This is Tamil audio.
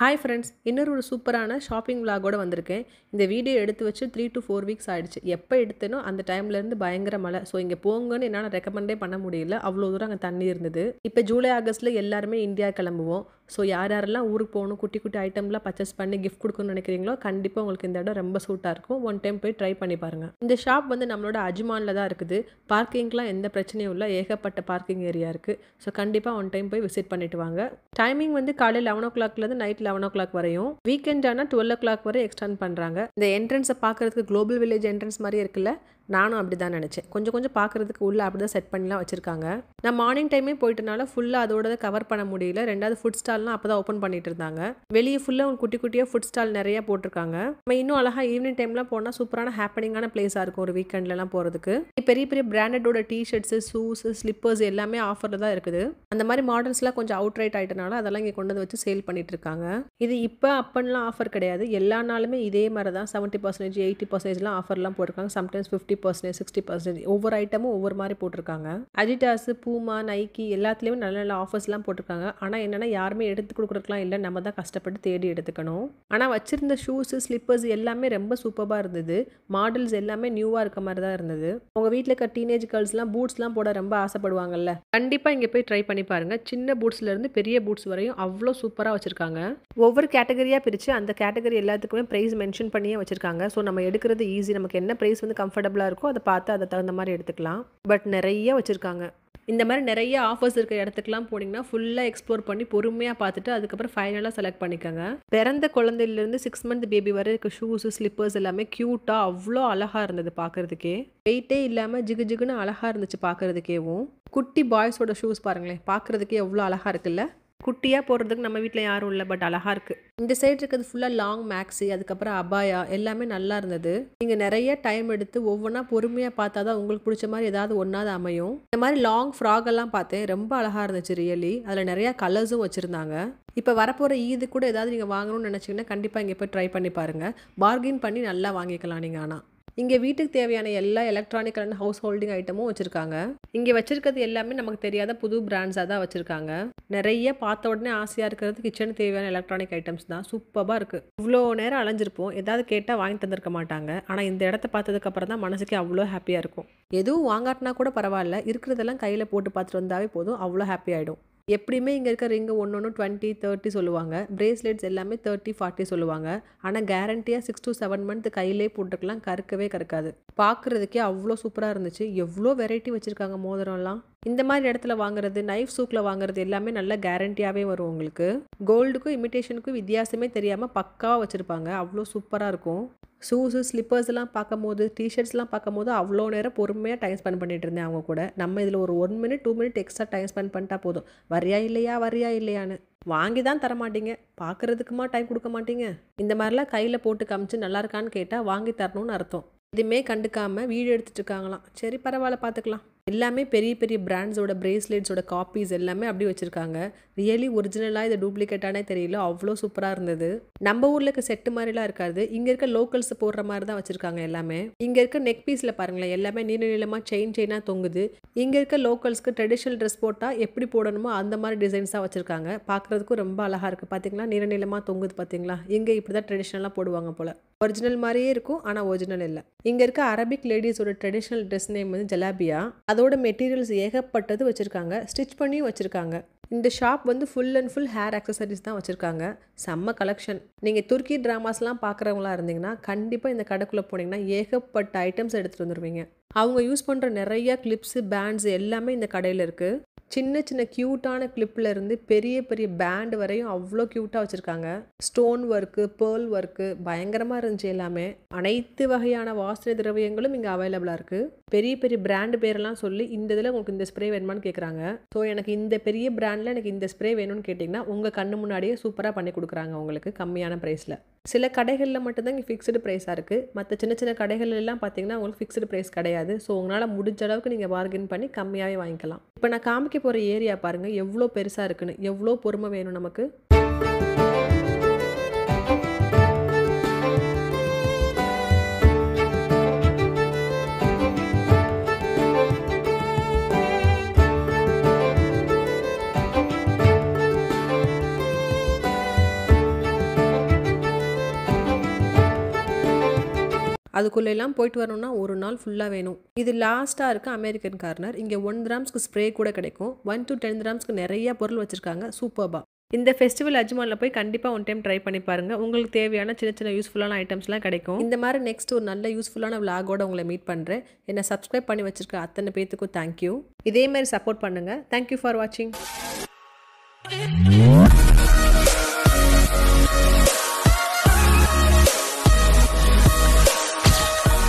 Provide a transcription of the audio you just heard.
ஹாய் ஃப்ரெண்ட்ஸ், இன்னொரு சூப்பரான ஷாப்பிங் விலாகோட வந்திருக்கேன். இந்த வீடியோ எடுத்து வச்சு 3 to 4 வீக்ஸ் ஆயிடுச்சு. எப்போ எடுத்தேனோ அந்த டைம்லேருந்து பயங்கர மழை. ஸோ இங்கே போங்கன்னு என்னால் ரெக்கமெண்டே பண்ண முடியல, அவ்வளோ தூரம் அங்கே தண்ணி இருந்தது. இப்போ ஜூலை ஆகஸ்ட்டில் எல்லாருமே இந்தியா கிளம்புவோம். ஸோ யார் யாரெல்லாம் ஊருக்கு போகணும், குட்டி குட்டி ஐட்டம்லாம் பர்ச்சேஸ் பண்ணி கிஃப்ட் கொடுக்கணும்னு நினைக்கிறீங்களோ கண்டிப்பாக உங்களுக்கு இந்த இடம் ரொம்ப சூட்டாக இருக்கும். ஒன் டைம் போய் ட்ரை பண்ணி பாருங்கள். இந்த ஷாப் வந்து நம்மளோட அஜ்மானில் தான் இருக்குது. பார்க்கிங்லாம் எந்த பிரச்சனையும் இல்லை, ஏகப்பட்ட பார்க்கிங் ஏரியா இருக்குது. ஸோ கண்டிப்பாக ஒன் டைம் போய் விசிட் பண்ணிட்டு வாங்க. டைமிங் வந்து காலையில் 11 o'clockலேருந்து நைட் 11 o'clock வரையும், வீக்கெண்ட் ஆனால் 12 o'clock வரை எக்ஸ்டெண்ட் பண்ணுறாங்க. இந்த என்ட்ரன்ஸை பார்க்குறதுக்கு குளோபல் வில்லேஜ் என்ட்ரன்ஸ் மாதிரி இருக்குல்ல, நானும் அப்படி தான் நினச்சேன். கொஞ்சம் பார்க்குறதுக்கு உள்ளே அப்படி தான் செட் பண்ணிலாம் வச்சுருக்காங்க. நான் மார்னிங் டைமே போயிட்டனால ஃபுல்லாக அதோட கவர் பண்ண முடியல. ரெண்டாவது ஃபுட் ஸ்டால்லாம் அப்போ தான் ஓப்பன் பண்ணிட்டு இருந்தாங்க. வெளியே ஃபுல்லாக குட்டி குட்டியாக ஃபுட் ஸ்டால் நிறையா போட்டிருக்காங்க. நம்ம இன்னும் அழகாக ஈவினிங் டைம்லாம் போனால் சூப்பரான ஹாப்பனிங்கான பிளேஸாக இருக்கும் ஒரு வீக்கெண்ட்லாம் போகிறதுக்கு. பெரிய பெரிய பிராண்டடோட டிஷர்ட்ஸு, ஷூஸு, ஸ்லிப்பர்ஸ் எல்லாமே ஆஃபரில் தான் இருக்குது. அந்த மாதிரி மாடல்ஸ்லாம் கொஞ்சம் அவுட் ரைட் ஆகிட்டனால அதெல்லாம் இங்கே கொண்டு வந்து வச்சு சேல் பண்ணிட்டு இருக்காங்க. இது இப்போ அப்பன்லாம் ஆஃபர் கிடையாது, எல்லா நாளுமே இதே மாதிரி தான் 70%, 80% ஆஃபர்லாம் போட்டிருக்காங்க. சம்டைம்ஸ் 50%, 60%. ஒவ்வொரு ஐட்டமும் ஒவ்வொரு மாதிரி போட்டிருக்காங்க. அடிடாஸ், பூமா, நைக்கி எல்லாத்துலேயுமே நல்ல நல்ல ஆஃபர்ஸ்லாம் போட்டிருக்காங்க. ஆனால் என்னென்னா யாருமே எடுத்து கொடுக்குறதுலாம் இல்லை, நம்ம தான் கஷ்டப்பட்டு தேடி எடுத்துக்கணும். ஆனால் வச்சிருந்த ஷூஸு, ஸ்லிப்பர்ஸ் எல்லாமே ரொம்ப சூப்பராக இருந்தது. மாடல்ஸ் எல்லாமே நியூவாக இருக்க மாதிரி தான் இருந்தது. உங்கள் வீட்டில் இருக்க டீனேஜ் கேர்ள்ஸ்லாம் பூட்ஸ்லாம் போட ரொம்ப ஆசைப்படுவாங்கல்ல, கண்டிப்பாக இங்கே போய் ட்ரை பண்ணி பாருங்கள். சின்ன பூட்ஸ்லேருந்து பெரிய பூட்ஸ் வரையும் அவ்வளோ சூப்பராக வச்சுருக்காங்க. ஒவ்வொரு கேட்டகரியாக பிரித்து அந்த கேட்டகரி எல்லாத்துக்குமே ப்ரைஸ் மென்ஷன் பண்ணியே வச்சுருக்காங்க. ஸோ நம்ம எடுக்கிறது ஈஸி, நமக்கு என்ன ப்ரைஸ் வந்து கம்ஃபர்டபுளாக இருக்கோ அதை பார்த்து அதை தகுந்த மாதிரி எடுத்துக்கலாம். பட் நிறைய வச்சுருக்காங்க. இந்த மாதிரி நிறைய ஆஃபர்ஸ் இருக்க இடத்துக்குலாம் போனீங்கன்னா ஃபுல்லாக எக்ஸ்ப்ளோர் பண்ணி பொறுமையாக பார்த்துட்டு அதுக்கப்புறம் ஃபைனலாக செலக்ட் பண்ணிக்கோங்க. பிறந்த குழந்தையிலேருந்து 6 month பேபி வரை இருக்க ஷூஸு, ஸ்லிப்பர்ஸ் எல்லாமே க்யூட்டாக அவ்வளோ அழகாக இருந்தது பார்க்குறதுக்கே. வெயிட்டே இல்லாமல் ஜிகு ஜிகுன்னு அழகாக இருந்துச்சு பார்க்குறதுக்கேவும். குட்டி பாய்ஸோட ஷூஸ் பாருங்களேன், பார்க்குறதுக்கே எவ்வளோ அழகாக இருக்குல்ல. குட்டியாக போடுறதுக்கு நம்ம வீட்டில் யாரும் இல்லை, பட் அழகாக இருக்குது. இந்த சைடு இருக்கிறது ஃபுல்லாக லாங் மேக்ஸி, அதுக்கப்புறம் அபாயா எல்லாமே நல்லா இருந்தது. நீங்கள் நிறைய டைம் எடுத்து ஒவ்வொன்றா பொறுமையாக பார்த்தா தான் உங்களுக்கு பிடிச்ச மாதிரி ஏதாவது ஒன்றாவது அமையும். இந்த மாதிரி லாங் ஃப்ராக் எல்லாம் பார்த்தேன், ரொம்ப அழகாக இருந்துச்சு ரியலி. அதில் நிறையா கலர்ஸும் வச்சுருந்தாங்க. இப்போ வரப்போகிற ஈது கூட ஏதாவது நீங்கள் வாங்கணும்னு நினச்சிங்கன்னா கண்டிப்பாக இங்கே போய் ட்ரை பண்ணி பாருங்கள். பார்கின் பண்ணி நல்லா வாங்கிக்கலாம் நீங்கள். ஆனால் இங்கே வீட்டுக்கு தேவையான எல்லா எலக்ட்ரானிக் அண்ட் ஹவுஸ் ஹோல்டிங் ஐட்டமும் வச்சுருக்காங்க. இங்கே வச்சுருக்கிறது எல்லாமே நமக்கு தெரியாத புது பிராண்ட்ஸாக தான் வச்சுருக்காங்க. நிறைய பார்த்த உடனே ஆசையாக இருக்கிறது கிச்சனுக்கு தேவையான எலக்ட்ரானிக் ஐட்டம்ஸ் தான். சூப்பராக இருக்குது. இவ்வளோ நேரம் அலைஞ்சிருப்போம், ஏதாவது கேட்டால் வாங்கி தந்திருக்க மாட்டாங்க. ஆனால் இந்த இடத்த பார்த்ததுக்கப்புறம் தான் மனசுக்கு அவ்வளோ ஹாப்பியாக இருக்கும். எதுவும் வாங்காட்டினா கூட பரவாயில்ல, இருக்கிறதெல்லாம் கையில் போட்டு பார்த்துட்டு வந்தாவே போதும், அவ்வளோ ஹாப்பி ஆகிடும். எப்படியுமே இங்கே இருக்க ரிங்கு ஒன்று 20, 30 சொல்லுவாங்க. பிரேஸ்லெட்ஸ் எல்லாமே 30, 40 சொல்லுவாங்க. ஆனால் கேரண்டியாக 6 to 7 month கையிலே போட்டுக்கலாம், கறக்கவே கறக்காது. பார்க்குறதுக்கே அவ்வளோ சூப்பராக இருந்துச்சு. எவ்வளோ வெரைட்டி வச்சுருக்காங்க மோதிரம்லாம். இந்த மாதிரி இடத்துல வாங்குறது, நைஃப் சூக்கில் வாங்குறது எல்லாமே நல்ல கேரண்டியாகவே வரும் உங்களுக்கு. கோல்டுக்கும் இமிட்டேஷனுக்கும் வித்தியாசமே தெரியாமல் பக்காவாக வச்சுருப்பாங்க, அவ்வளோ சூப்பராக இருக்கும். ஷூஸு, ஸ்லிப்பர்ஸ் எல்லாம் பார்க்கும்போது, டிஷர்ட்ஸ்லாம் பார்க்கும்போது அவ்வளோ நேரம் பொறுமையாக டைம் ஸ்பெண்ட் பண்ணிட்டு இருந்தேன் அவங்க கூட. நம்ம இதில் ஒரு 1 minute 2 minute extra time spend பண்ணிட்டா போதும். வரியா இல்லையான்னு வாங்கி தான் தர மாட்டீங்க, பார்க்குறதுக்குமா டைம் கொடுக்க மாட்டீங்க. இந்த மாதிரிலாம் கையில் போட்டு காமிச்சு நல்லா இருக்கான்னு கேட்டால் வாங்கி தரணும்னு அர்த்தம். எதுவுமே கண்டுக்காமல் வீடியோ எடுத்துகிட்டு இருக்காங்களாம். சரி பரவாயில்ல, பார்த்துக்கலாம். எல்லாமே பெரிய பெரிய பிராண்ட்ஸோட பிரேஸ்லெட்ஸோட காப்பீஸ் எல்லாமே அப்படி வச்சுருக்காங்க. ரியலி ஒரிஜினலாக இது டூப்ளிகேட்டானே தெரியல, அவ்வளோ சூப்பராக இருந்தது. நம்ம ஊரில் இருக்க செட்டு மாதிரிலாம் இருக்காது, இங்கே இருக்க லோக்கல்ஸ் போடுற மாதிரி தான் வச்சுருக்காங்க எல்லாமே. இங்கே இருக்க நெக் பீஸில் பாருங்களேன், எல்லாமே நீளமாக செயினாக தொங்குது. இங்கே இருக்க லோக்கல்ஸ்க்கு ட்ரெடிஷ்னல் ட்ரெஸ் போட்டால் எப்படி போடணுமோ அந்த மாதிரி டிசைன்ஸாக வச்சுருக்காங்க. பார்க்குறதுக்கும் ரொம்ப அழகாக இருக்குது. பார்த்தீங்களா, நீளமாக தொங்குது பார்த்தீங்களா. இங்கே இப்படி தான் ட்ரெடிஷ்னலாக போடுவாங்க போல். ஒரிஜினல் மாதிரியே இருக்கும், ஆனால் ஒரிஜினல் இல்லை. இங்கே இருக்க அரபிக் லேடிஸோட ட்ரெடிஷ்னல் ட்ரெஸ் நேம் வந்து ஜலாபியா. அதோட மெட்டீரியல்ஸ் ஏகப்பட்டது வச்சுருக்காங்க, ஸ்டிச் பண்ணியும் வச்சுருக்காங்க. இந்த ஷாப் வந்து full and full hair accessories தான் வச்சுருக்காங்க. செம்ம கலெக்ஷன். நீங்கள் துர்க்கி ட்ராமாஸ்லாம் பார்க்குறவங்களா இருந்தீங்கன்னா கண்டிப்பாக இந்த கடைக்குள்ளே போனீங்கன்னா ஏகப்பட்ட ஐட்டம்ஸ் எடுத்துகிட்டு வந்துடுவீங்க. அவங்க யூஸ் பண்ணுற நிறைய கிளிப்ஸு, பேண்ட்ஸ் எல்லாமே இந்த கடையில் இருக்குது. சின்ன சின்ன க்யூட்டான கிளிப்பில் இருந்து பெரிய பெரிய பேண்ட் வரையும் அவ்வளோ க்யூட்டாக வச்சுருக்காங்க. ஸ்டோன் ஒர்க்கு, பேர்ல் ஒர்க்கு பயங்கரமாக இருந்துச்சு எல்லாமே. அனைத்து வகையான வாசனை திரவியங்களும் இங்கே அவைலபிளாக இருக்குது. பெரிய பெரிய பிராண்டு பேரெல்லாம் சொல்லி இந்த இதில் உங்களுக்கு இந்த ஸ்ப்ரே வேணுமான்னு கேட்குறாங்க. ஸோ எனக்கு இந்த பெரிய பிராண்டில் எனக்கு இந்த ஸ்ப்ரே வேணும்னு கேட்டிங்கன்னா உங்கள் கண்ணு முன்னாடியே சூப்பராக பண்ணி கொடுக்குறாங்க உங்களுக்கு கம்மியான ப்ரைஸில். சில கடைகளில் மட்டும்தான் இங்கே ஃபிக்ஸ்டு ப்ரைஸாக இருக்குது. மற்ற சின்ன சின்ன கடைகள்லாம் பார்த்தீங்கன்னா உங்களுக்கு ஃபிக்ஸ்டு ப்ரைஸ் கிடையாது. ஸோ உங்களால் முடிஞ்ச அளவுக்கு நீங்கள் பார்கெயின் பண்ணி கம்மியாகவே வாங்கிக்கலாம். இப்போ நான் காமிக்க போகிற ஏரியா பாருங்கள் எவ்வளோ பெருசாக இருக்குன்னு. எவ்வளோ பொறுமை வேணும் நமக்கு. அதுக்குள்ளெல்லாம் போயிட்டு வரணும்னா ஒரு நாள் ஃபுல்லாக வேணும். இது லாஸ்ட்டாக இருக்க அமெரிக்கன் கார்னர். இங்கே 1 கிராம்ஸ்க்கு ஸ்ப்ரே கூட கிடைக்கும். 1 to 10 கிராம்ஸ்க்கு நிறைய பொருள் வச்சுருக்காங்க. சூப்பர்பா. இந்த ஃபெஸ்டிவல் அஜ்மானில் போய் கண்டிப்பாக ஒன் டைம் ட்ரை பண்ணி பாருங்கள். உங்களுக்கு தேவையான சின்ன சின்ன யூஸ்ஃபுல்லான ஐட்டம்ஸ்லாம் கிடைக்கும். இந்த மாதிரி நெக்ஸ்ட் ஒரு நல்ல யூஸ்ஃபுல்லான விளாகோட உங்களை மீட் பண்ணுறேன். என்னை சப்ஸ்கிரைப் பண்ணி வச்சுருக்க அத்தனை பேத்துக்கும் தேங்க்யூ. இதேமாதிரி சப்போர்ட் பண்ணுங்கள். தேங்க்யூ ஃபார் வாட்சிங்.